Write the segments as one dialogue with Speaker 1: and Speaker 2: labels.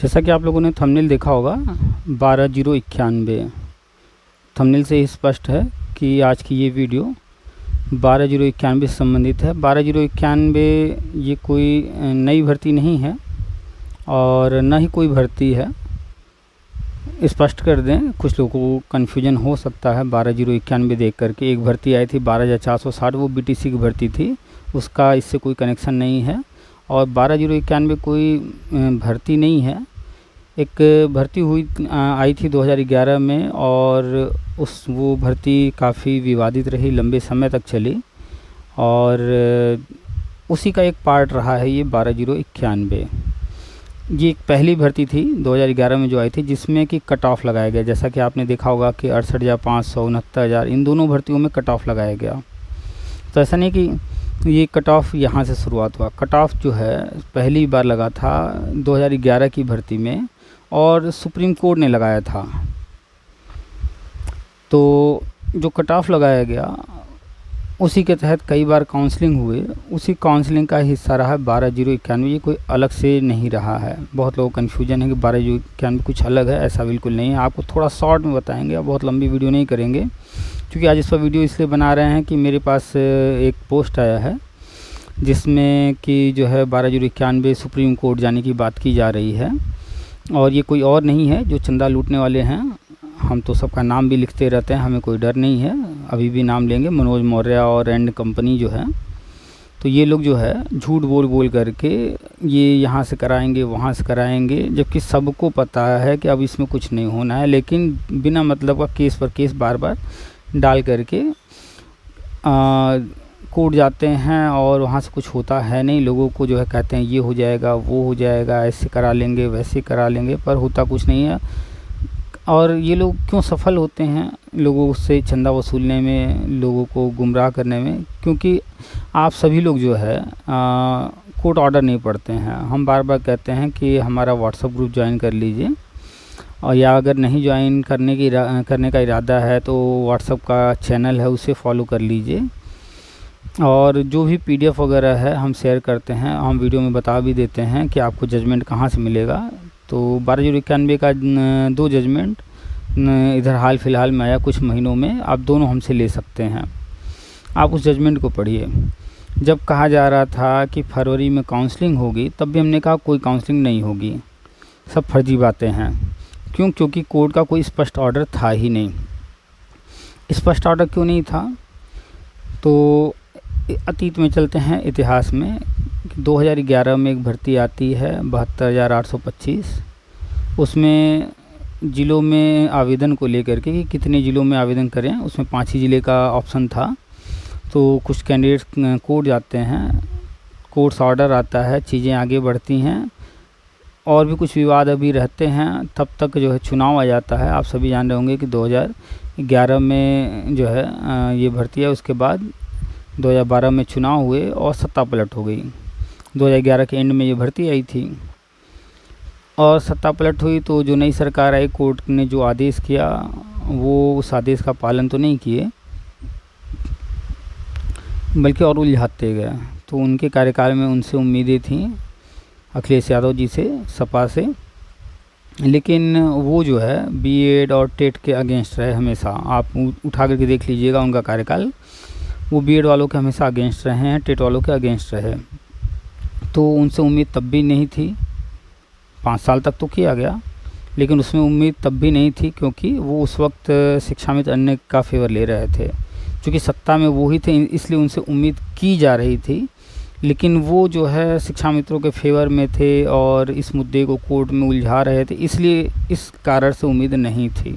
Speaker 1: जैसा कि आप लोगों ने थंबनेल देखा होगा 12091, थंबनेल से ही स्पष्ट है कि आज की ये वीडियो 12091 से संबंधित है। 12091 ये कोई नई भर्ती नहीं है और न ही कोई भर्ती है, स्पष्ट कर दें, कुछ लोगों को कन्फ्यूजन हो सकता है 12091 देख करके। एक भर्ती आई थी 12460, वो बीटीसी की भर्ती थी, उसका इससे कोई कनेक्शन नहीं है। और 12091 कोई भर्ती नहीं है, एक भर्ती आई थी 2011 में और वो भर्ती काफ़ी विवादित रही, लंबे समय तक चली और उसी का एक पार्ट रहा है ये 12091। ये एक पहली भर्ती थी 2011 में जो आई थी, जिसमें कि कट ऑफ लगाया गया। जैसा कि आपने देखा होगा कि 68,500, 69,000 इन दोनों भर्तियों में कट ऑफ लगाया गया। तो ऐसा नहीं कि ये कट ऑफ यहाँ से शुरुआत हुआ, कट ऑफ जो है पहली बार लगा था 2011 की भर्ती में और सुप्रीम कोर्ट ने लगाया था। तो जो कट ऑफ लगाया गया उसी के तहत कई बार काउंसलिंग हुए, उसी काउंसलिंग का हिस्सा रहा 12091। ये कोई अलग से नहीं रहा है। बहुत लोगों को कन्फ्यूजन है कि 12091 कुछ अलग है, ऐसा बिल्कुल नहीं है। आपको थोड़ा शॉर्ट में बताएंगे, बहुत लंबी वीडियो नहीं करेंगे, क्योंकि आज इस पर वीडियो इसलिए बना रहे हैं कि मेरे पास एक पोस्ट आया है जिसमें कि जो है 12091 सुप्रीम कोर्ट जाने की बात की जा रही है। और ये कोई और नहीं है जो चंदा लूटने वाले हैं। हम तो सबका नाम भी लिखते रहते हैं, हमें कोई डर नहीं है, अभी भी नाम लेंगे, मनोज मौर्य और एंड कंपनी जो है। तो ये लोग जो है झूठ बोल बोल करके ये यहाँ से कराएंगे वहाँ से कराएंगे, जबकि सबको पता है कि अब इसमें कुछ नहीं होना है, लेकिन बिना मतलब का केस पर केस बार बार डाल करके कोर्ट जाते हैं और वहाँ से कुछ होता है नहीं। लोगों को जो है कहते हैं ये हो जाएगा, वो हो जाएगा, ऐसे करा लेंगे, वैसे करा लेंगे, पर होता कुछ नहीं है। और ये लोग क्यों सफल होते हैं लोगों से चंदा वसूलने में, लोगों को गुमराह करने में? क्योंकि आप सभी लोग जो है कोर्ट ऑर्डर नहीं पढ़ते हैं। हम बार बार कहते हैं कि हमारा व्हाट्सएप ग्रुप ज्वाइन कर लीजिए, और या अगर नहीं ज्वाइन करने का इरादा है तो व्हाट्सएप का चैनल है उसे फॉलो कर लीजिए। और जो भी पीडीएफ वगैरह है हम शेयर करते हैं, हम वीडियो में बता भी देते हैं कि आपको जजमेंट कहाँ से मिलेगा। तो 12091 का 2 जजमेंट इधर हाल फिलहाल में आया कुछ महीनों में, आप दोनों हमसे ले सकते हैं। आप उस जजमेंट को पढ़िए। जब कहा जा रहा था कि फरवरी में काउंसलिंग होगी, तब भी हमने कहा कोई काउंसलिंग नहीं होगी, सब फर्जी बातें हैं। क्यों? क्योंकि कोर्ट का कोई स्पष्ट ऑर्डर था ही नहीं। स्पष्ट ऑर्डर क्यों नहीं था? तो अतीत में चलते हैं, इतिहास में। 2011 में एक भर्ती आती है 72,825, उसमें ज़िलों में आवेदन को लेकर के कि कितने ज़िलों में आवेदन करें, उसमें 5 ही ज़िले का ऑप्शन था। तो कुछ कैंडिडेट्स कोर्ट जाते हैं, कोर्ट से ऑर्डर आता है, चीज़ें आगे बढ़ती हैं और भी कुछ विवाद अभी रहते हैं, तब तक जो है चुनाव आ जाता है। आप सभी जान रहे होंगे कि 2011 में जो है ये भर्ती है। उसके बाद 2012 में चुनाव हुए और सत्ता पलट हो गई। 2011 के एंड में ये भर्ती आई थी और सत्ता पलट हुई। तो जो नई सरकार आई, कोर्ट ने जो आदेश किया वो उस आदेश का पालन तो नहीं किए, बल्कि और उलझाते गए। तो उनके कार्यकाल में उनसे उम्मीदें थीं, अखिलेश यादव जी से, सपा से, लेकिन वो जो है बीएड और टेट के अगेंस्ट रहे हमेशा। आप उठा करके देख लीजिएगा उनका कार्यकाल, वो बीएड वालों के हमेशा अगेंस्ट रहे हैं, टेट वालों के अगेंस्ट रहे। तो उनसे उम्मीद तब भी नहीं थी, 5 साल तक तो किया गया, लेकिन उसमें उम्मीद तब भी नहीं थी, क्योंकि वो उस वक्त शिक्षा मित्र अन्य का फेवर ले रहे थे। क्योंकि सत्ता में वो ही थे, इसलिए उनसे उम्मीद की जा रही थी, लेकिन वो जो है शिक्षा मित्रों के फेवर में थे और इस मुद्दे को कोर्ट में उलझा रहे थे, इसलिए इस कारण से उम्मीद नहीं थी।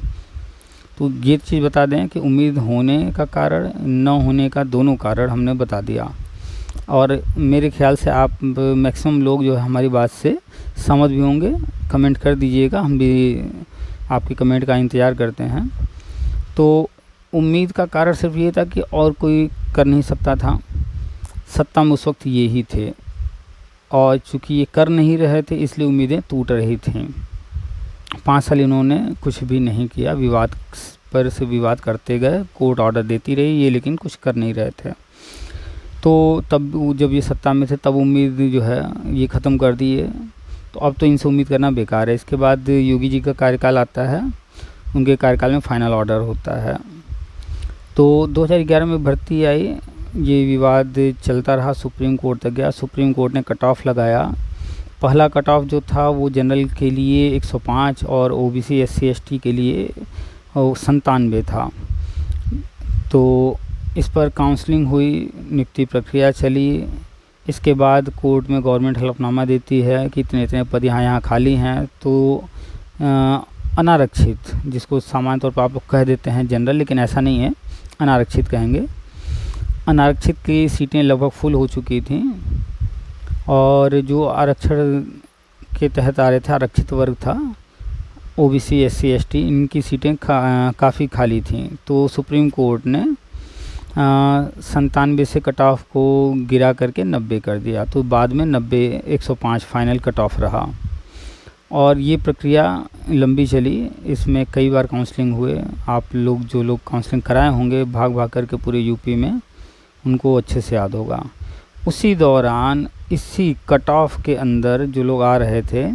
Speaker 1: तो ये चीज़ बता दें कि उम्मीद होने का कारण, न होने का, दोनों कारण हमने बता दिया। और मेरे ख्याल से आप मैक्सिमम लोग जो है हमारी बात से समझ भी होंगे। कमेंट कर दीजिएगा, हम भी आपके कमेंट का इंतज़ार करते हैं। तो उम्मीद का कारण सिर्फ ये था कि और कोई कर नहीं सकता था, सत्ता में उस वक्त ये ही थे, और चूँकि ये कर नहीं रहे थे इसलिए उम्मीदें टूट रही थीं। 5 साल इन्होंने कुछ भी नहीं किया, विवाद पर से विवाद करते गए, कोर्ट ऑर्डर देती रही ये, लेकिन कुछ कर नहीं रहे थे। तो तब जब ये सत्ता में थे तब उम्मीद जो है ये ख़त्म कर दिए। तो अब तो इनसे उम्मीद करना बेकार है। इसके बाद योगी जी का कार्यकाल आता है, उनके कार्यकाल में फाइनल ऑर्डर होता है। तो 2011 में भर्ती आई, ये विवाद चलता रहा, सुप्रीम कोर्ट तक गया। सुप्रीम कोर्ट ने कट ऑफ लगाया। पहला कट ऑफ जो था वो जनरल के लिए 105 और ओबीसी SC ST के लिए 97 था। तो इस पर काउंसलिंग हुई, नियुक्ति प्रक्रिया चली। इसके बाद कोर्ट में गवर्नमेंट हलफनामा देती है कि इतने इतने पद यहाँ खाली हैं। तो अनारक्षित, जिसको सामान्य तौर पर आप लोग कह देते हैं जनरल, लेकिन ऐसा नहीं है, अनारक्षित कहेंगे। अनारक्षित की सीटें लगभग फुल हो चुकी थीं और जो आरक्षण के तहत आ रहे थे, आरक्षित वर्ग था, ओबीसी SC ST, इनकी सीटें काफ़ी खाली थीं। तो सुप्रीम कोर्ट ने 97 से कट ऑफ को गिरा करके 90 कर दिया। तो बाद में 90 105 फाइनल कट ऑफ रहा और ये प्रक्रिया लंबी चली। इसमें कई बार काउंसलिंग हुए। आप लोग जो लोग काउंसलिंग कराए होंगे भाग भाग करके पूरे यूपी में, उनको अच्छे से याद होगा। उसी दौरान इसी कट ऑफ के अंदर जो लोग आ रहे थे,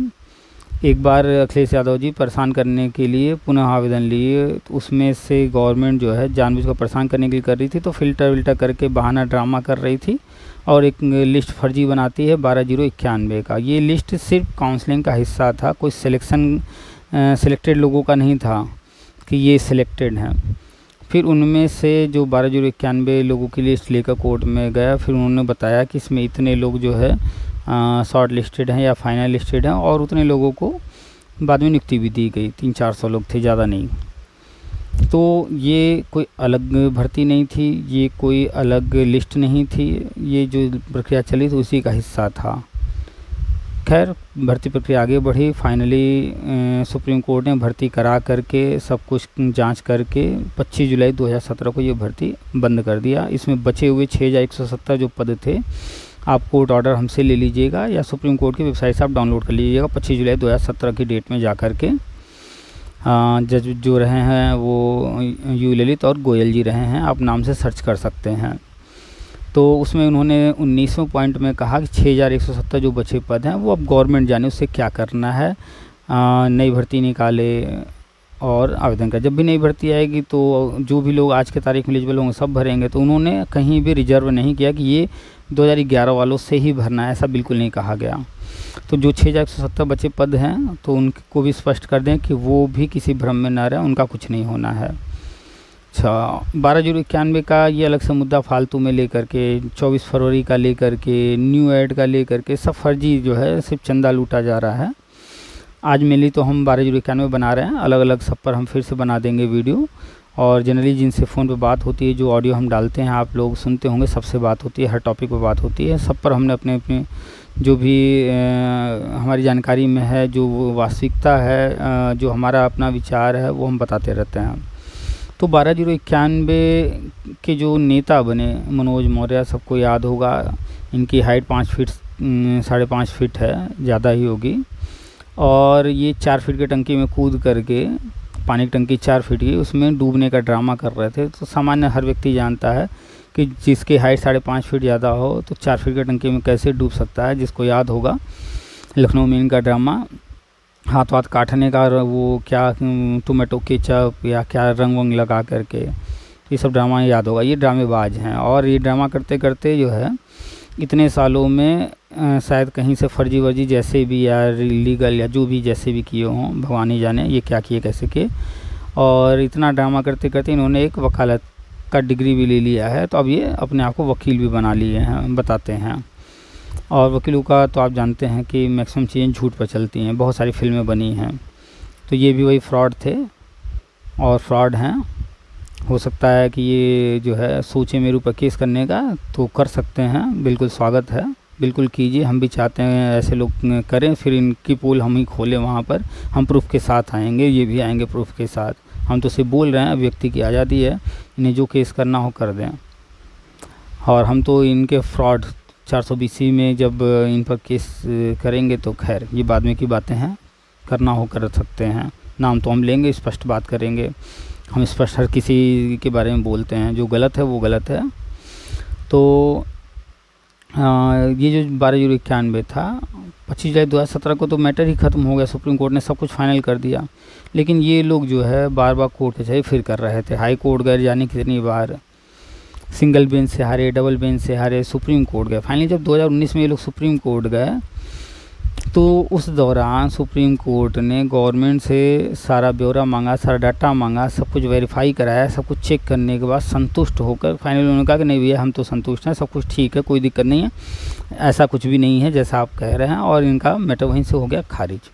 Speaker 1: एक बार अखिलेश यादव जी परेशान करने के लिए पुनः आवेदन लिए। तो उसमें से गवर्नमेंट जो है जानबूझकर परेशान करने के लिए कर रही थी, तो फ़िल्टर विल्टर करके बहाना ड्रामा कर रही थी और एक लिस्ट फर्जी बनाती है 12091 का। ये लिस्ट सिर्फ काउंसलिंग का हिस्सा था, कोई सिलेक्टेड लोगों का नहीं था कि ये सिलेक्टेड हैं। फिर उनमें से जो 12091 लोगों की लिस्ट लेकर कोर्ट में गया, फिर उन्होंने बताया कि इसमें इतने लोग जो है शॉर्ट लिस्टेड हैं या फाइनल लिस्टेड हैं, और उतने लोगों को बाद में नियुक्ति भी दी गई। 300-400 लोग थे, ज़्यादा नहीं। तो ये कोई अलग भर्ती नहीं थी, ये कोई अलग लिस्ट नहीं थी, ये जो प्रक्रिया चली थी उसी का हिस्सा था। खैर, भर्ती प्रक्रिया आगे बढ़ी। फाइनली सुप्रीम कोर्ट ने भर्ती करा करके सब कुछ जांच करके 25 जुलाई 2017 को ये भर्ती बंद कर दिया। इसमें बचे हुए 6170 जो पद थे, आप कोर्ट ऑर्डर हमसे ले लीजिएगा या सुप्रीम कोर्ट की वेबसाइट से आप डाउनलोड कर लीजिएगा। 25 जुलाई 2017 की डेट में जा कर के जज जो रहे हैं वो यू ललित और गोयल जी रहे हैं, आप नाम से सर्च कर सकते हैं। तो उसमें उन्होंने 19वें पॉइंट में कहा कि 6170 जो बचे पद हैं वो अब गवर्नमेंट जाने उससे क्या करना है, नई भर्ती निकाले और आवेदन कर। जब भी नई भर्ती आएगी तो जो भी लोग आज के तारीख में एलिजिबल होंगे सब भरेंगे। तो उन्होंने कहीं भी रिजर्व नहीं किया कि ये 2011 वालों से ही भरना है, ऐसा बिल्कुल नहीं कहा गया। तो जो 6170 बचे पद हैं तो उनको भी स्पष्ट कर दें कि वो भी किसी भ्रम में ना रहें, उनका कुछ नहीं होना है। अच्छा, 12091 का ये अलग सा मुद्दा फालतू में लेकर के, 24 फरवरी का लेकर के, न्यू ऐड का लेकर के, सब फर्जी जो है, सिर्फ चंदा लूटा जा रहा है। आज मिली तो हम 12091 बना रहे हैं, अलग अलग सब पर हम फिर से बना देंगे वीडियो। और जनरली जिनसे फ़ोन पे बात होती है, जो ऑडियो हम डालते हैं आप लोग सुनते होंगे, सबसे बात होती है, हर टॉपिक पे बात होती है। सब पर हमने अपने अपने जो भी हमारी जानकारी में है, जो वास्तविकता है, जो हमारा अपना विचार है, वो हम बताते रहते हैं। तो 12091 के जो नेता बने मनोज मौर्य, सबको याद होगा, इनकी हाइट 5 फीट 5.5 फीट है, ज़्यादा ही होगी। और ये 4 फीट की टंकी में कूद करके, पानी की टंकी 4 फीट की, उसमें डूबने का ड्रामा कर रहे थे। तो सामान्य हर व्यक्ति जानता है कि जिसकी हाइट 5.5 फीट ज़्यादा हो तो 4 फीट की टंकी में कैसे डूब सकता है। जिसको याद होगा लखनऊ में इनका ड्रामा, हाथ वाथ काटने का, वो क्या टोमेटो केचप या क्या रंग वंग लगा करके, ये सब ड्रामा याद होगा। ये ड्रामेबाज हैं और ये ड्रामा करते करते जो है इतने सालों में शायद कहीं से फर्जी वर्जी जैसे भी या लीगल या जो भी जैसे भी किए हों, भगवान ही जाने ये क्या किए कैसे किए। और इतना ड्रामा करते करते इन्होंने एक वकालत का डिग्री भी ले लिया है। तो अब ये अपने आप को वकील भी बना लिए हैं, बताते हैं। और वकीलों का तो आप जानते हैं कि मैक्सिमम चीज़ें झूठ पर चलती हैं, बहुत सारी फिल्में बनी हैं। तो ये भी वही फ्रॉड थे और फ्रॉड हैं। हो सकता है कि ये जो है सोचे मेरे ऊपर केस करने का, तो कर सकते हैं, बिल्कुल स्वागत है, बिल्कुल कीजिए। हम भी चाहते हैं ऐसे लोग करें, फिर इनकी पोल हम ही खोलें, वहाँ पर हम प्रूफ के साथ आएंगे, ये भी आएंगे प्रूफ के साथ। हम तो सिर्फ बोल रहे हैं, व्यक्ति की आज़ादी है, इन्हें जो केस करना हो कर दें। और हम तो इनके फ्रॉड 420 में जब इन पर केस करेंगे तो खैर ये बाद में की बातें हैं, करना हो कर सकते हैं। नाम तो हम लेंगे, स्पष्ट बात करेंगे, हम स्पष्ट हर किसी के बारे में बोलते हैं, जो गलत है वो गलत है। तो ये जो 12/091 था 25 जुलाई 2017 को तो मैटर ही ख़त्म हो गया, सुप्रीम कोर्ट ने सब कुछ फाइनल कर दिया। लेकिन ये लोग जो है बार बार कोर्ट कचहरी फिर कर रहे थे। हाई कोर्ट गए जाने कितनी बार, सिंगल बेंच से हारे, डबल बेंच से हारे, सुप्रीम कोर्ट गए। फाइनली जब 2019 में ये लोग सुप्रीम कोर्ट गए तो उस दौरान सुप्रीम कोर्ट ने गवर्नमेंट से सारा ब्यौरा मांगा, सारा डाटा मांगा, सब कुछ वेरीफाई कराया। सब कुछ चेक करने के बाद संतुष्ट होकर फाइनली उन्होंने कहा कि नहीं भैया हम तो संतुष्ट हैं, सब कुछ ठीक है, कोई दिक्कत नहीं है, ऐसा कुछ भी नहीं है जैसा आप कह रहे हैं, और इनका मैटर वहीं से हो गया खारिज।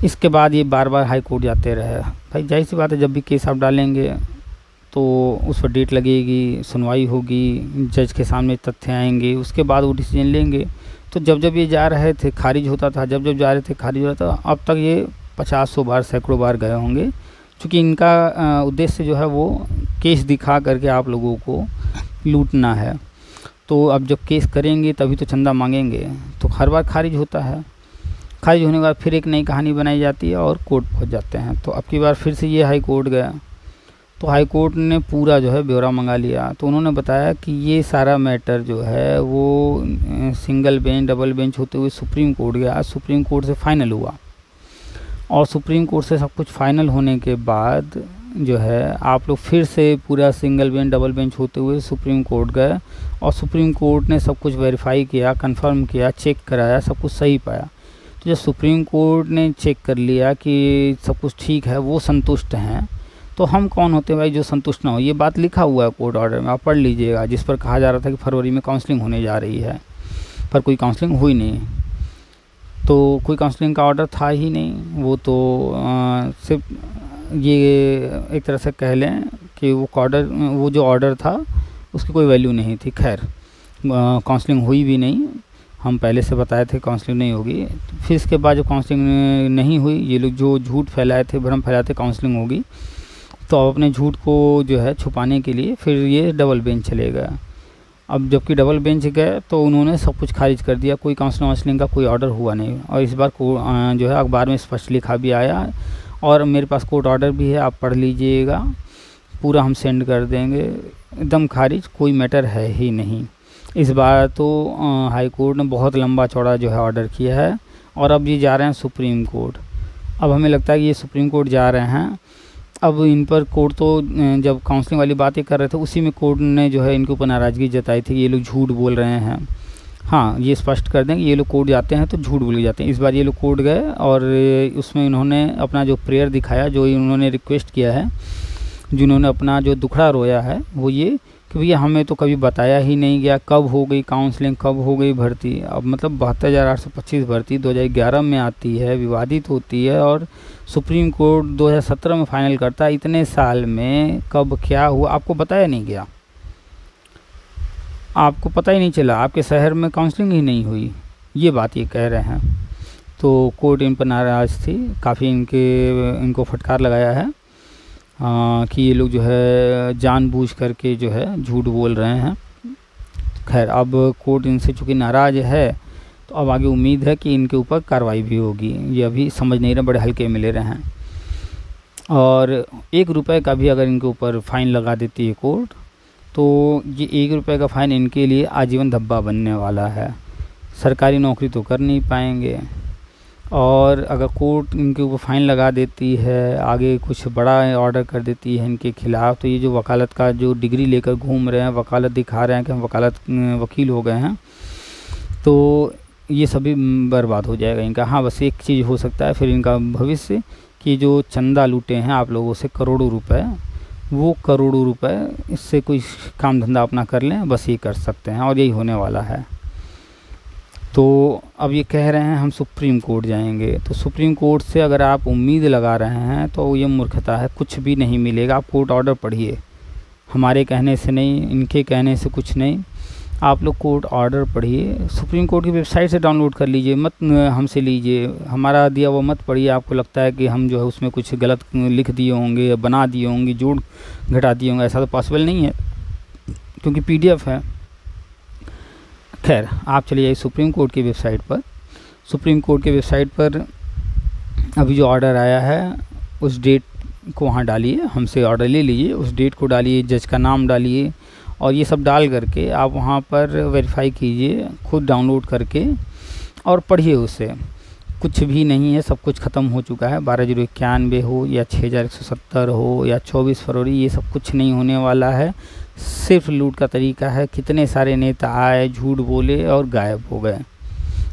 Speaker 1: इसके बाद ये बार बार हाई कोर्ट जाते रहे। भाई जाहिर सी बात है, जब भी केस आप डालेंगे तो उस पर डेट लगेगी, सुनवाई होगी, जज के सामने तथ्य आएंगे, उसके बाद वो डिसीजन लेंगे। तो जब जब ये जा रहे थे खारिज होता था, जब जब जा रहे थे खारिज होता था। अब तक ये 50 बार सैकड़ों बार गए होंगे, क्योंकि इनका उद्देश्य जो है वो केस दिखा करके आप लोगों को लूटना है। तो अब जब केस करेंगे तभी तो चंदा मांगेंगे, तो हर बार खारिज होता है। खारिज होने के बाद फिर एक नई कहानी बनाई जाती है और कोर्ट पहुंच जाते हैं। तो अब की बार फिर से ये हाई कोर्ट गया, तो हाई कोर्ट ने पूरा जो है ब्यौरा मंगा लिया। तो उन्होंने बताया कि ये सारा मैटर जो है वो सिंगल बेंच डबल बेंच होते हुए सुप्रीम कोर्ट गया, सुप्रीम कोर्ट से फाइनल हुआ। और सुप्रीम कोर्ट से सब कुछ फाइनल होने के बाद जो है आप लोग फिर से पूरा सिंगल बेंच डबल बेंच होते हुए सुप्रीम कोर्ट गए, और सुप्रीम कोर्ट ने सब कुछ वेरीफाई किया, कंफर्म किया, चेक कराया, सब कुछ सही पाया। तो जब सुप्रीम कोर्ट ने चेक कर लिया कि सब कुछ ठीक है, वो संतुष्ट हैं, तो हम कौन होते हैं भाई जो संतुष्ट ना हो। ये बात लिखा हुआ है कोर्ट ऑर्डर में, आप पढ़ लीजिएगा, जिस पर कहा जा रहा था कि फरवरी में काउंसलिंग होने जा रही है, पर कोई काउंसलिंग हुई नहीं। तो कोई काउंसलिंग का ऑर्डर था ही नहीं, वो तो सिर्फ ये एक तरह से कह लें कि वो जो ऑर्डर था उसकी कोई वैल्यू नहीं थी। खैर काउंसलिंग हुई भी नहीं, हम पहले से बताए थे काउंसलिंग नहीं होगी। फिर इसके बाद जब काउंसलिंग नहीं हुई, ये लोग जो झूठ फैलाए थे, भ्रम फैलाए थे काउंसलिंग होगी, तो अपने झूठ को जो है छुपाने के लिए फिर ये डबल बेंच चले गए। अब जबकि डबल बेंच गए तो उन्होंने सब कुछ खारिज कर दिया, कोई काउंसलिंग का कोई ऑर्डर हुआ नहीं। और इस बार को जो है अखबार में स्पष्ट लिखा भी आया, और मेरे पास कोर्ट ऑर्डर भी है, आप पढ़ लीजिएगा, पूरा हम सेंड कर देंगे, एकदम खारिज, कोई मैटर है ही नहीं। इस बार तो हाई कोर्ट ने बहुत लंबा चौड़ा जो है ऑर्डर किया है, और अब ये जा रहे हैं सुप्रीम कोर्ट। अब हमें लगता है कि ये सुप्रीम कोर्ट जा रहे हैं। अब इन पर कोर्ट तो जब काउंसलिंग वाली बातें कर रहे थे उसी में कोर्ट ने जो है इनके ऊपर नाराज़गी जताई थी कि ये लोग झूठ बोल रहे हैं। हाँ, ये स्पष्ट कर दें कि ये लोग कोर्ट जाते हैं तो झूठ बोल जाते हैं। इस बार ये लोग कोर्ट गए और उसमें इन्होंने अपना जो प्रेयर दिखाया, जो इन्होंने रिक्वेस्ट किया है, जिन्होंने अपना जो दुखड़ा रोया है, वो ये कि भैया हमें तो कभी बताया ही नहीं गया, कब हो गई काउंसलिंग, कब हो गई भर्ती। अब मतलब 72,825 भर्ती 2011 में आती है, विवादित होती है, और सुप्रीम कोर्ट 2017 में फाइनल करता है। इतने साल में कब क्या हुआ आपको बताया नहीं गया, आपको पता ही नहीं चला, आपके शहर में काउंसलिंग ही नहीं हुई, ये बात ये कह रहे हैं। तो कोर्ट इन पर नाराज़ थी, काफ़ी इनको फटकार लगाया है कि ये लोग जो है जानबूझ करके जो है झूठ बोल रहे हैं। खैर अब कोर्ट इनसे चूँकि नाराज़ है, तो अब आगे उम्मीद है कि इनके ऊपर कार्रवाई भी होगी। ये अभी समझ नहीं रहे, बड़े हल्के में ले रहे हैं। और 1 रुपये का भी अगर इनके ऊपर फ़ाइन लगा देती है कोर्ट, तो ये 1 रुपये का फ़ाइन इनके लिए आजीवन धब्बा बनने वाला है। सरकारी नौकरी तो कर नहीं पाएंगे, और अगर कोर्ट इनके ऊपर फ़ाइन लगा देती है, आगे कुछ बड़ा ऑर्डर कर देती है इनके ख़िलाफ़, तो ये जो वकालत का जो डिग्री लेकर घूम रहे हैं, वकालत दिखा रहे हैं कि हम वकील हो गए हैं, तो ये सभी बर्बाद हो जाएगा इनका। हाँ, बस एक चीज़ हो सकता है फिर इनका भविष्य, कि जो चंदा लूटे हैं आप लोगों से करोड़ों रुपए, वो करोड़ों रुपए इससे कोई काम धंधा अपना कर लें, बस ये कर सकते हैं, और यही होने वाला है। तो अब ये कह रहे हैं हम सुप्रीम कोर्ट जाएंगे, तो सुप्रीम कोर्ट से अगर आप उम्मीद लगा रहे हैं तो ये मूर्खता है, कुछ भी नहीं मिलेगा। आप कोर्ट ऑर्डर पढ़िए, हमारे कहने से नहीं, इनके कहने से कुछ नहीं, आप लोग कोर्ट ऑर्डर पढ़िए, सुप्रीम कोर्ट की वेबसाइट से डाउनलोड कर लीजिए, मत हमसे लीजिए, हमारा दिया वो मत पढ़िए। आपको लगता है कि हम जो है उसमें कुछ गलत लिख दिए होंगे या बना दिए होंगे, जोड़ घटा दिए होंगे, ऐसा तो पॉसिबल नहीं है, क्योंकि PDF है। खैर आप चलिए जाइए सुप्रीम कोर्ट की वेबसाइट पर। सुप्रीम कोर्ट की वेबसाइट पर अभी जो ऑर्डर आया है उस डेट को वहाँ डालिए, हमसे ऑर्डर ले लीजिए, उस डेट को डालिए, जज का नाम डालिए, और ये सब डाल करके आप वहाँ पर वेरीफाई कीजिए खुद डाउनलोड करके और पढ़िए उसे। कुछ भी नहीं है, सब कुछ ख़त्म हो चुका है। 12,091 हो या 6,170 हो या 24 फरवरी, ये सब कुछ नहीं होने वाला है। सिर्फ लूट का तरीका है। कितने सारे नेता आए, झूठ बोले और गायब हो गए।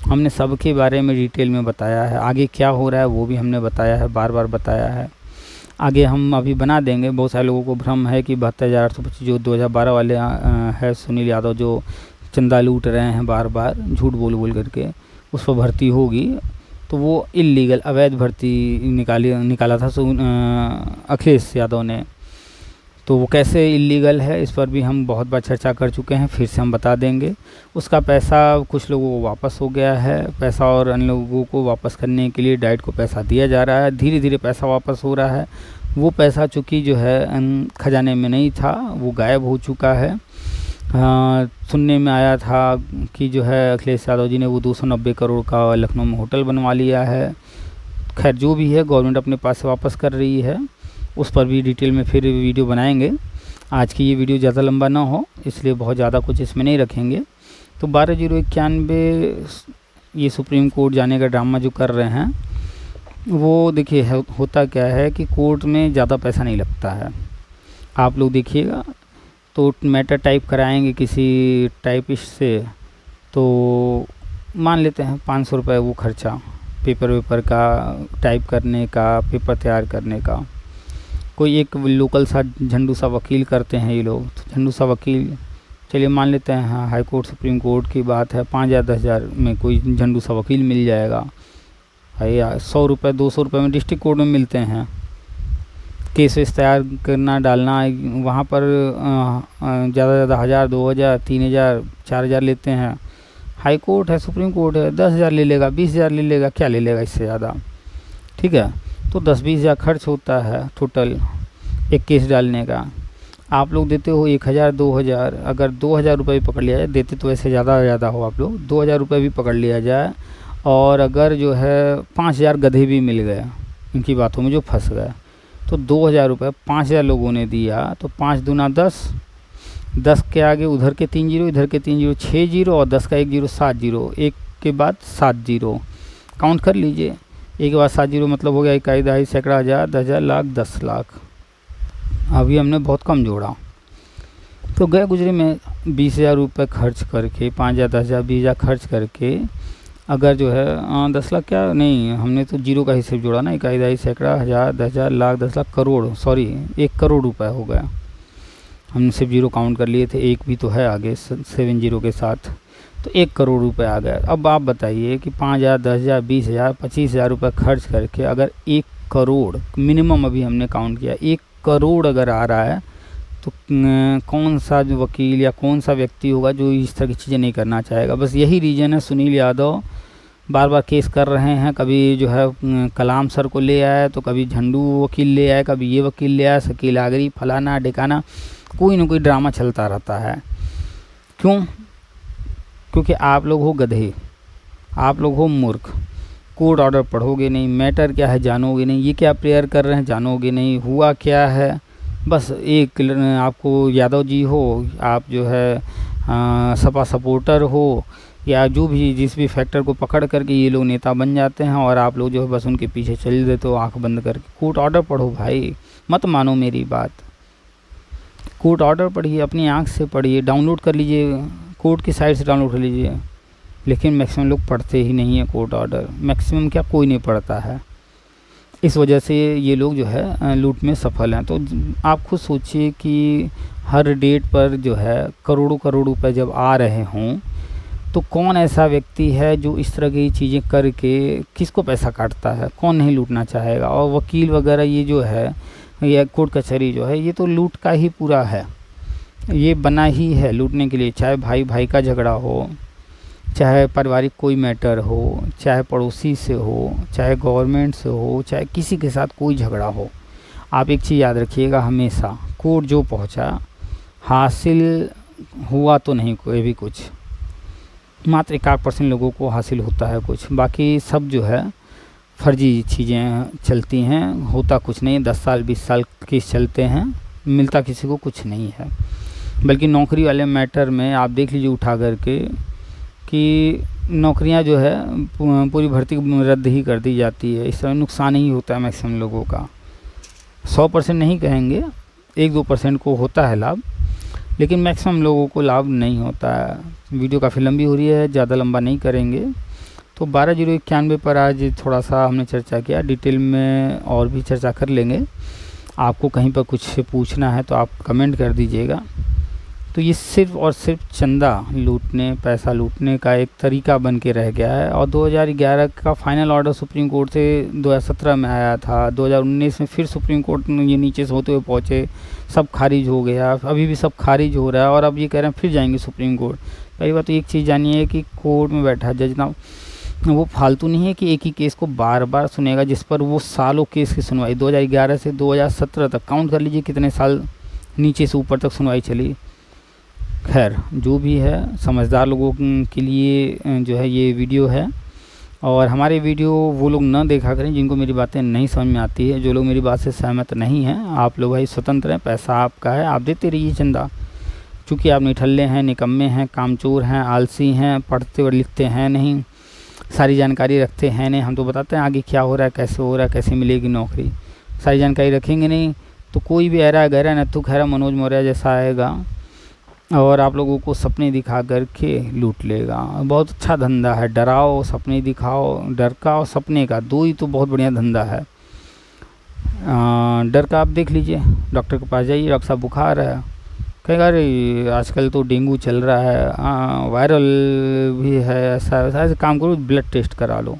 Speaker 1: हमने सबके बारे में डिटेल में बताया है। आगे क्या हो रहा है वो भी हमने बताया है, बार बार बताया है। आगे हम अभी बना देंगे। बहुत सारे लोगों को भ्रम है कि 72,825 जो 2012 वाले है सुनील यादव जो चंदा लूट रहे हैं बार बार झूठ बोल बोल करके, उस पर भर्ती होगी। तो वो इल्लीगल अवैध भर्ती निकाला था अखिलेश यादव ने। तो वो कैसे इल्लीगल है इस पर भी हम बहुत बार चर्चा कर चुके हैं, फिर से हम बता देंगे। उसका पैसा कुछ लोगों को वापस हो गया है पैसा, और अन्य लोगों को वापस करने के लिए डाइट को पैसा दिया जा रहा है। धीरे धीरे पैसा वापस हो रहा है। वो पैसा चूँकि जो है खजाने में नहीं था, वो गायब हो चुका है। सुनने में आया था कि जो है अखिलेश यादव जी ने वो 290 करोड़ का लखनऊ में होटल बनवा लिया है। खैर जो भी है, गवर्नमेंट अपने पास से वापस कर रही है। उस पर भी डिटेल में फिर वीडियो बनाएंगे। आज की ये वीडियो ज़्यादा लंबा ना हो इसलिए बहुत ज़्यादा कुछ इसमें नहीं रखेंगे। तो 12,091 ये सुप्रीम कोर्ट जाने का ड्रामा जो कर रहे हैं, वो देखिए होता क्या है कि कोर्ट में ज़्यादा पैसा नहीं लगता है। आप लोग देखिएगा तो मैटर टाइप कराएंगे किसी टाइपिस्ट से, तो मान लेते हैं 500 रुपये वो खर्चा पेपर वेपर का टाइप करने का, पेपर तैयार करने का। कोई एक लोकल सा झंडू सा वकील करते हैं ये लोग, तो झंडू सा वकील चलिए मान लेते हैं, हाँ हाई कोर्ट सुप्रीम कोर्ट की बात है, 5,000 10,000 में कोई झंडू सा वकील मिल जाएगा। या 100 रुपये 200 रुपये में डिस्ट्रिक्ट कोर्ट में मिलते हैं। केस वेस तैयार करना डालना वहाँ पर ज़्यादा से ज़्यादा 1,000 2,000 3,000 4,000 लेते हैं। हाई कोर्ट है, सुप्रीम कोर्ट है, 10,000 ले लेगा, 20,000 ले लेगा, क्या ले लेगा इससे ज़्यादा। ठीक है, तो 10-20,000 खर्च होता है टोटल एक केस डालने का। आप लोग देते हो 1,000 2,000, अगर 2,000 रुपये भी पकड़ लिया जाए, देते तो ऐसे ज़्यादा हो आप लोग, 2,000 रुपये भी पकड़ लिया जाए, और अगर जो है 5,000 गधे भी मिल गए इनकी बातों में जो फंस गए, तो 2,000 रुपये 5,000 लोगों ने दिया, तो 5 दूना 10, 10 के आगे उधर के 3 जीरो, इधर के 3 जीरो, 6 जीरो, और 10 का 1 जीरो 7 जीरो, एक के बाद 7 जीरो काउंट कर लीजिए। एक के बाद 7 जीरो मतलब हो गया इकाई दहाई सैकड़ा हज़ार 10,000 लाख 10 लाख। अभी हमने बहुत कम जोड़ा। तो गए गुजरे में 20,000 रुपये खर्च करके, 5,000 10,000 20,000 खर्च करके, अगर जो है 10 लाख क्या नहीं, हमने तो जीरो का हिसाब जोड़ा ना, इकाई दहाई सैकड़ा हज़ार 10,000 लाख 10 लाख करोड़, सॉरी 1 करोड़ रुपये हो गया। हमने सिर्फ जीरो काउंट कर लिए थे, एक भी तो है आगे 7 जीरो के साथ, तो 1 करोड़ रुपए आ गया। अब आप बताइए कि 5,000 10,000 20,000 25,000 रुपये खर्च करके अगर 1 करोड़ मिनिमम अभी हमने काउंट किया 1 करोड़ अगर आ रहा है, तो कौन सा जो वकील या कौन सा व्यक्ति होगा जो इस तरह की चीज़ें नहीं करना चाहेगा। बस यही रीज़न है सुनील यादव बार बार केस कर रहे हैं। कभी जो है कलाम सर को ले आए, तो कभी झंडू वकील ले आए, कभी ये वकील ले आए, शकील आगरी, फलाना ढिकाना, कोई ना कोई ड्रामा चलता रहता है। क्यों? क्योंकि आप लोग हो गधे, आप लोग हो मूर्ख। कोर्ट ऑर्डर पढ़ोगे नहीं, मैटर क्या है जानोगे नहीं, ये क्या प्रेयर कर रहे हैं जानोगे नहीं, हुआ क्या है। बस एक आपको यादव जी हो, आप जो है सपा सपोर्टर हो, या जो भी जिस भी फैक्टर को पकड़ करके ये लोग नेता बन जाते हैं, और आप लोग जो है बस उनके पीछे चल देते हो आँख बंद करके। कोर्ट ऑर्डर पढ़ो भाई, मत मानो मेरी बात। कोर्ट ऑर्डर पढ़िए, अपनी आँख से पढ़िए, डाउनलोड कर लीजिए, कोर्ट की साइट से डाउनलोड कर लीजिए। लेकिन मैक्सिमम लोग पढ़ते ही नहीं है कोर्ट ऑर्डर, मैक्सिमम क्या कोई नहीं पढ़ता है। इस वजह से ये लोग जो है लूट में सफल हैं। तो आप खुद सोचिए कि हर डेट पर जो है करोड़ों करोड़ रुपए जब आ रहे हों, तो कौन ऐसा व्यक्ति है जो इस तरह की चीज़ें करके किसको पैसा काटता है, कौन नहीं लूटना चाहेगा। और वकील वगैरह ये जो है, या कोर्ट कचहरी जो है, ये तो लूट का ही पूरा है, ये बना ही है लूटने के लिए। चाहे भाई भाई का झगड़ा हो, चाहे पारिवारिक कोई मैटर हो, चाहे पड़ोसी से हो, चाहे गवर्नमेंट से हो, चाहे किसी के साथ कोई झगड़ा हो, आप एक चीज़ याद रखिएगा हमेशा, कोर्ट जो पहुंचा हासिल हुआ तो नहीं कोई भी कुछ, मात्र 1% लोगों को हासिल होता है कुछ, बाकी सब जो है फर्जी चीज़ें चलती हैं, होता कुछ नहीं। 10 साल 20 साल केस चलते हैं, मिलता किसी को कुछ नहीं है। बल्कि नौकरी वाले मैटर में आप देख लीजिए उठा करके कि नौकरियां जो है पूरी भर्ती रद्द ही कर दी जाती है। इस समय नुकसान ही होता है मैक्सिमम लोगों का। 100% नहीं कहेंगे, 1-2% को होता है लाभ, लेकिन मैक्सिमम लोगों को लाभ नहीं होता है। वीडियो काफ़ी लंबी हो रही है, ज़्यादा लंबा नहीं करेंगे। तो 12,091 पर आज थोड़ा सा हमने चर्चा किया, डिटेल में और भी चर्चा कर लेंगे। आपको कहीं पर कुछ पूछना है तो आप कमेंट कर दीजिएगा। तो ये सिर्फ़ और सिर्फ चंदा लूटने, पैसा लूटने का एक तरीका बन के रह गया है। और 2011 का फाइनल ऑर्डर सुप्रीम कोर्ट से 2017 में आया था, 2019 में फिर सुप्रीम कोर्ट में ये नीचे से होते हुए पहुँचे, सब खारिज हो गया, अभी भी सब खारिज हो रहा है और अब ये कह रहे हैं फिर जाएंगे सुप्रीम कोर्ट। पहली बात तो एक चीज़ जानिए कि कोर्ट में बैठा जज ना वो फालतू नहीं है कि एक ही केस को बार बार सुनेगा, जिस पर वो सालों केस की सुनवाई 2011 से 2017 तक काउंट कर लीजिए कितने साल नीचे से ऊपर तक सुनवाई चली। खैर जो भी है, समझदार लोगों के लिए जो है ये वीडियो है। और हमारे वीडियो वो लोग ना देखा करें जिनको मेरी बातें नहीं समझ में आती है। जो लोग मेरी बात से सहमत नहीं हैं, आप लोग भाई स्वतंत्र हैं, पैसा आपका है, आप देते रहिए चंदा। चूँकि आप निठल्ले हैं, निकम्मे हैं, कामचोर हैं, आलसी हैं, पढ़ते और लिखते हैं नहीं, सारी जानकारी रखते हैं नहीं। हम तो बताते हैं आगे क्या हो रहा है, कैसे हो रहा है, कैसे मिलेगी नौकरी, सारी जानकारी रखेंगे नहीं तो कोई भी ऐरा गहरा नत्थु खैरा मनोज मौर्य जैसा आएगा और आप लोगों को सपने दिखा करके लूट लेगा। बहुत अच्छा धंधा है, डराओ सपने दिखाओ, डर का और सपने का दो ही तो बहुत बढ़िया धंधा है। डर का आप देख लीजिए, डॉक्टर के पास जाइए, डॉक्टर साहब बुखार है, कहेगा अरे आजकल तो डेंगू चल रहा है, वायरल भी है, ऐसा वैसा। ऐसे काम करो, ब्लड टेस्ट करा लो,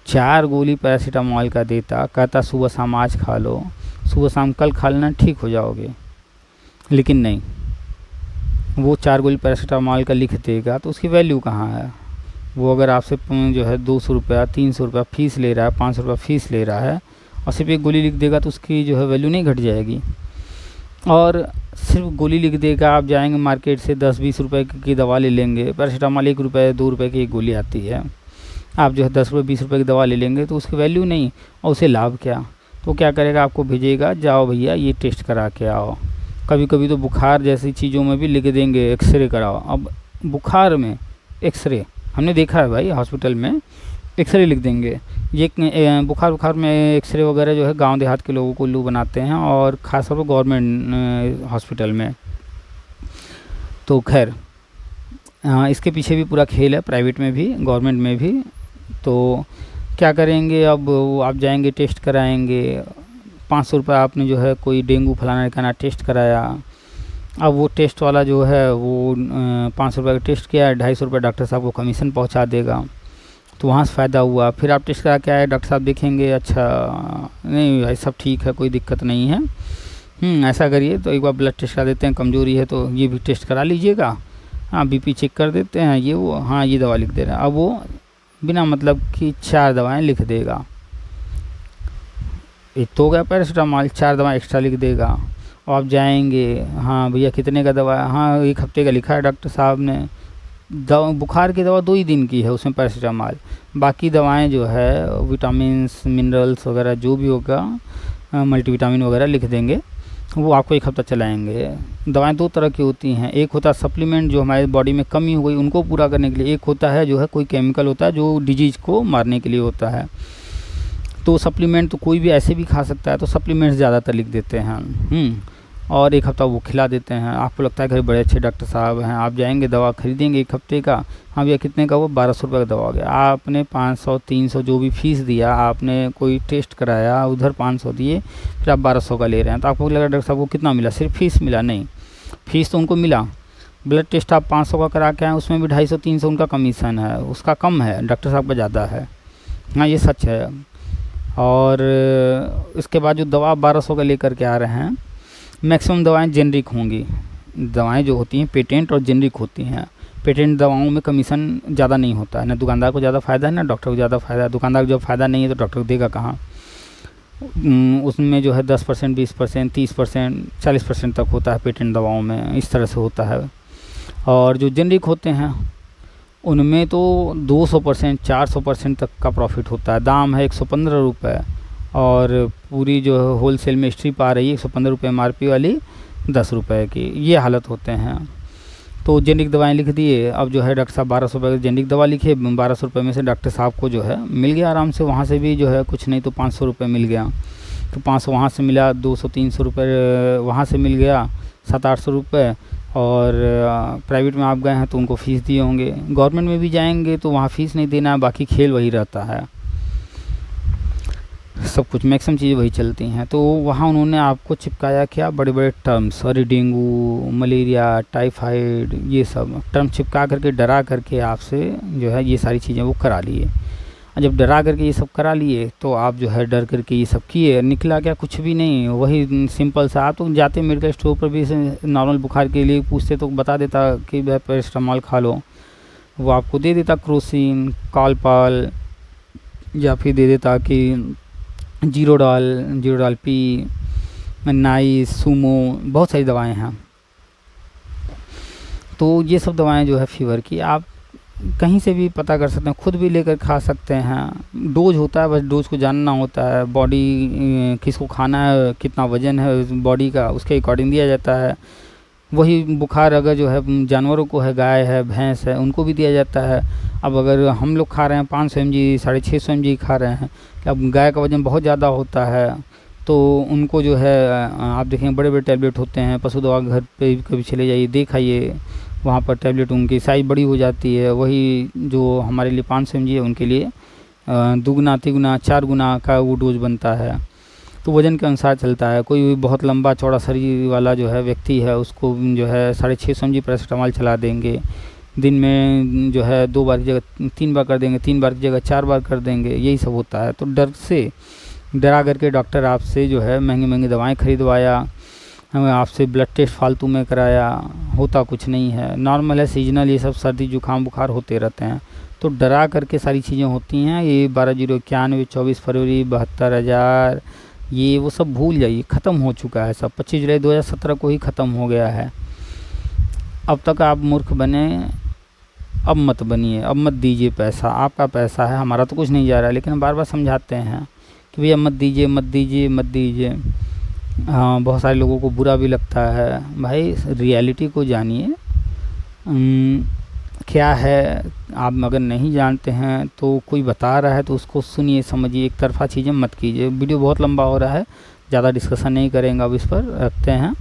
Speaker 1: 4 गोली पैरासीटामॉल का देता, कहता सुबह शाम आज खा लो, सुबह शाम कल खा लेना, ठीक हो जाओगे। लेकिन नहीं, वो 4 गोली पैरासीटामॉल का लिख देगा तो उसकी वैल्यू कहाँ है। वो अगर आपसे जो है 200 रुपया 300 रुपया फीस ले रहा है, 500 रुपया फीस ले रहा है और सिर्फ एक गोली लिख देगा तो उसकी जो है वैल्यू नहीं घट जाएगी। और सिर्फ गोली लिख देगा, आप जाएंगे मार्केट से 10-20 रुपये की दवा ले लेंगे, पैरासीटामॉल 1 रुपये 2 रुपये की एक गोली आती है, आप जो है 10 रुपये 20 रुपये की दवा ले लेंगे तो उसकी वैल्यू नहीं, और उसे लाभ क्या। तो क्या करेगा, आपको भेजेगा जाओ भैया ये टेस्ट करा के आओ। कभी कभी तो बुखार जैसी चीज़ों में भी लिख देंगे एक्सरे कराओ। अब बुखार में एक्सरे हमने देखा है भाई, हॉस्पिटल में एक्सरे लिख देंगे। ये बुखार में एक्सरे वगैरह जो है गांव देहात के लोगों को उल्लू बनाते हैं, और ख़ासतौर पर गवर्नमेंट हॉस्पिटल में। तो खैर इसके पीछे भी पूरा खेल है, प्राइवेट में भी गवर्नमेंट में भी। तो क्या करेंगे, अब आप जाएंगे टेस्ट कराएंगे, 500 रुपये आपने जो है कोई डेंगू फलाना ठिकाना टेस्ट कराया। अब वो टेस्ट वाला जो है वो 500 रुपये का टेस्ट किया है, 250 रुपये डॉक्टर साहब को कमीशन पहुंचा देगा, तो वहाँ से फ़ायदा हुआ। फिर आप टेस्ट करा के आए, डॉक्टर साहब देखेंगे अच्छा नहीं भाई सब ठीक है, कोई दिक्कत नहीं है, ऐसा करिए तो एक बार ब्लड टेस्ट करा देते हैं, कमज़ोरी है तो ये भी टेस्ट करा लीजिएगा, हाँ बीपी चेक कर देते हैं, ये वो, हाँ ये दवा लिख दे रहा है। अब वो बिना मतलब कि 4 दवाएँ लिख देगा। एक तो हो गया पैरासीटामॉल, 4 दवा एक्स्ट्रा लिख देगा। और आप जाएंगे, हाँ भैया कितने का दवा है, हाँ 1 हफ्ते का लिखा है डॉक्टर साहब ने। दवा बुखार की दवा 2 ही दिन की है, उसमें पैरासीटामॉल, बाकी दवाएं जो है विटामिन्स मिनरल्स वगैरह जो भी होगा, मल्टीविटामिन वगैरह लिख देंगे, वो आपको 1 हफ्ता चलाएंगे। दवाएं 2 तरह की होती हैं, एक होता है सप्लीमेंट जो हमारे बॉडी में कमी हो गई उनको पूरा करने के लिए, एक होता है जो है कोई केमिकल होता है जो डिजीज़ को मारने के लिए होता है। तो सप्लीमेंट तो कोई भी ऐसे भी खा सकता है, तो सप्लीमेंट्स ज़्यादातर लिख देते हैं और 1 हफ्ता वो खिला देते हैं। आपको लगता है घर बड़े अच्छे डॉक्टर साहब हैं, आप जाएंगे दवा खरीदेंगे 1 हफ्ते का, हाँ भैया कितने का, वो 1200 रुपये का दवा हो गया। आपने 500-300 जो भी फीस दिया, आपने कोई टेस्ट कराया उधर 500 दिए, फिर आप 1200 का ले रहे हैं, तो आपको लगा डॉक्टर साहब को कितना मिला, सिर्फ फीस मिला, नहीं फीस तो उनको मिला। ब्लड टेस्ट आप 500 का करा के आए, उसमें भी 250-300 उनका कमीशन है, उसका कम है, डॉक्टर साहब का ज़्यादा है, हाँ ये सच है। और इसके बाद जो दवा 1200 का लेकर के आ रहे हैं, मैक्सिमम दवाएं जेनरिक होंगी। दवाएं जो होती हैं पेटेंट और जेनरिक होती हैं। पेटेंट दवाओं में कमीशन ज़्यादा नहीं होता है, ना दुकानदार को ज़्यादा फ़ायदा है ना डॉक्टर को ज़्यादा फ़ायदा है। दुकानदार को जब फ़ायदा नहीं है तो डॉक्टर देगा कहाँ। उसमें जो है 10%, 20%, 30%, 40% तक होता है पेटेंट दवाओं में, इस तरह से होता है। और जो जेनरिक होते हैं उनमें तो 200%, 400% तक का प्रॉफिट होता है। दाम है 115 रुपये, और पूरी जो होल सेल में स्ट्रिप आ रही है 115 रुपये MRP वाली, 10 रुपए की, ये हालत होते हैं। तो जेनरिक दवाएं लिख दिए, अब जो है डॉक्टर साहब 1200 रुपये की जेनरिक दवा लिखे, 1200 रुपये में से डॉक्टर साहब को जो है मिल गया आराम से, वहाँ से भी जो है कुछ नहीं तो 500 रुपये मिल गया। तो 500 वहाँ से मिला, 200-300 रुपये वहाँ से मिल गया, 700-800 रुपये। और प्राइवेट में आप गए हैं तो उनको फ़ीस दिए होंगे, गवर्नमेंट में भी जाएंगे तो वहाँ फ़ीस नहीं देना है, बाकी खेल वही रहता है, सब कुछ मैक्सिमम चीज़ें वही चलती हैं। तो वहाँ उन्होंने आपको चिपकाया क्या, बड़े बड़े टर्म्स, और डेंगू, मलेरिया, टाइफाइड, ये सब टर्म चिपका करके डरा करके आपसे जो है ये सारी चीज़ें वो करा लिए। जब डरा करके ये सब करा लिए तो आप जो है डर करके ये सब किए, निकला क्या, कुछ भी नहीं, वही सिंपल सा। आप तो जाते मेडिकल स्टोर पर भी नॉर्मल बुखार के लिए पूछते तो बता देता कि भाई पैरासिटामॉल खा लो, वो आपको दे देता क्रोसिन, कॉलपाल, या फिर दे देता कि जीरोडाल पी, नाइस, सूमो, बहुत सारी दवाएं हैं। तो ये सब दवाएं जो है फीवर की आप कहीं से भी पता कर सकते हैं, खुद भी लेकर खा सकते हैं। डोज होता है, बस डोज को जानना होता है, बॉडी किसको खाना है, कितना वज़न है बॉडी का, उसके अकॉर्डिंग दिया जाता है। वही बुखार अगर जो है जानवरों को है, गाय है, भैंस है, उनको भी दिया जाता है। अब अगर हम लोग खा रहे हैं 500 mg, 650 mg खा रहे हैं, अब गाय का वज़न बहुत ज़्यादा होता है तो उनको जो है आप देखेंगे बड़े बड़े टैबलेट होते हैं। पशु दवा घर पे कभी चले जाइए, देखाइए, वहाँ पर टैबलेट उनकी साइज़ बड़ी हो जाती है। वही जो हमारे लिए 500 mg है उनके लिए 2 गुना 3 गुना 4 गुना का वो डोज बनता है। तो वज़न के अनुसार चलता है। कोई भी बहुत लंबा चौड़ा शरीर वाला जो है व्यक्ति है उसको जो है 650 mg पैरासिटामॉल चला देंगे, दिन में जो है 2 बार की जगह 3 बार कर देंगे, 3 बार की जगह 4 बार कर देंगे, यही सब होता है। तो डरा करके डॉक्टर आपसे जो है महंगी महंगी दवाएं खरीदवाया, हमें आपसे ब्लड टेस्ट फालतू में कराया, होता कुछ नहीं है, नॉर्मल है, सीजनल, ये सब सर्दी जुकाम बुखार होते रहते हैं। तो डरा करके सारी चीज़ें होती हैं। ये 12/091, 24 फरवरी, 72,000, ये वो सब भूल जाइए, ख़त्म हो चुका है सब। 25 जुलाई 2017 को ही ख़त्म हो गया है। अब तक आप मूर्ख बने, अब मत बनिए, अब मत दीजिए पैसा, आपका पैसा है, हमारा तो कुछ नहीं जा रहा है, लेकिन हम बार बार समझाते हैं कि भैया मत दीजिए, मत दीजिए, मत दीजिए। हाँ, बहुत सारे लोगों को बुरा भी लगता है। भाई रियलिटी को जानिए, क्या है। आप अगर नहीं जानते हैं तो कोई बता रहा है तो उसको सुनिए, समझिए, एक तरफा चीज़ें मत कीजिए। वीडियो बहुत लंबा हो रहा है, ज़्यादा डिस्कशन नहीं करेंगे, अब इस पर रखते हैं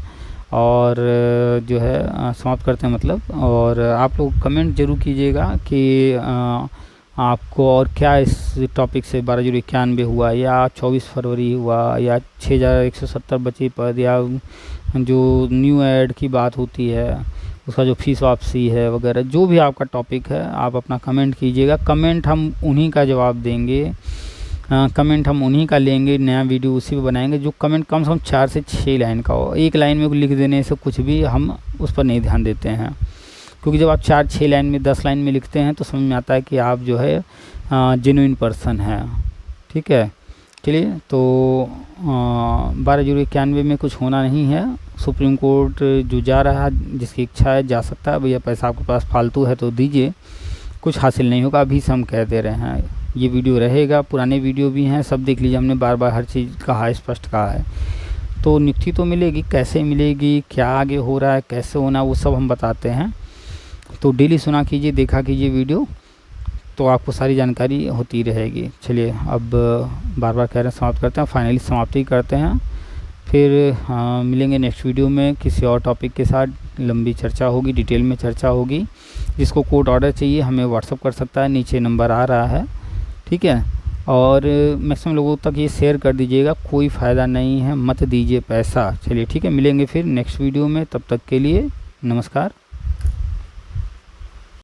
Speaker 1: और जो है समाप्त करते हैं मतलब। और आप लोग कमेंट ज़रूर कीजिएगा कि आपको और क्या इस टॉपिक से 12/091 हुआ, या 24 फरवरी हुआ, या 6170 बचे पद, या जो न्यू ऐड की बात होती है उसका जो फीस वापसी है वगैरह, जो भी आपका टॉपिक है आप अपना कमेंट कीजिएगा। कमेंट हम उन्हीं का जवाब देंगे, कमेंट हम उन्हीं का लेंगे, नया वीडियो उसी पे बनाएंगे जो कमेंट कम से कम 4 से 6 लाइन का हो। एक लाइन में लिख देने से कुछ भी हम उस पर नहीं ध्यान देते हैं, क्योंकि जब आप 4-6 लाइन में 10 लाइन में लिखते हैं तो समझ में आता है कि आप जो है जेन्युइन पर्सन है। ठीक है, चलिए। तो 12/091 में कुछ होना नहीं है। सुप्रीम कोर्ट जो जा रहा है, जिसकी इच्छा है जा सकता है। भैया पैसा आपके पास फालतू है तो दीजिए, कुछ हासिल नहीं होगा, अभी से हम कह दे रहे हैं। ये वीडियो रहेगा, पुराने वीडियो भी हैं, सब देख लीजिए, हमने बार बार हर चीज़ कहा है, स्पष्ट कहा है। तो नियुक्ति तो मिलेगी, कैसे मिलेगी, क्या आगे हो रहा है, कैसे होना, वो सब हम बताते हैं। तो डेली सुना कीजिए, देखा कीजिए वीडियो, तो आपको सारी जानकारी होती रहेगी। चलिए, अब बार बार कह रहे हैं समाप्त करते हैं, फाइनली समाप्ति करते हैं। फिर मिलेंगे नेक्स्ट वीडियो में किसी और टॉपिक के साथ, लंबी चर्चा होगी, डिटेल में चर्चा होगी। जिसको कोर्ट ऑर्डर चाहिए हमें व्हाट्सअप कर सकता है, नीचे नंबर आ रहा है। ठीक है, और मैक्सिमम लोगों तक ये शेयर कर दीजिएगा, कोई फ़ायदा नहीं है, मत दीजिए पैसा। चलिए ठीक है, मिलेंगे फिर नेक्स्ट वीडियो में, तब तक के लिए नमस्कार।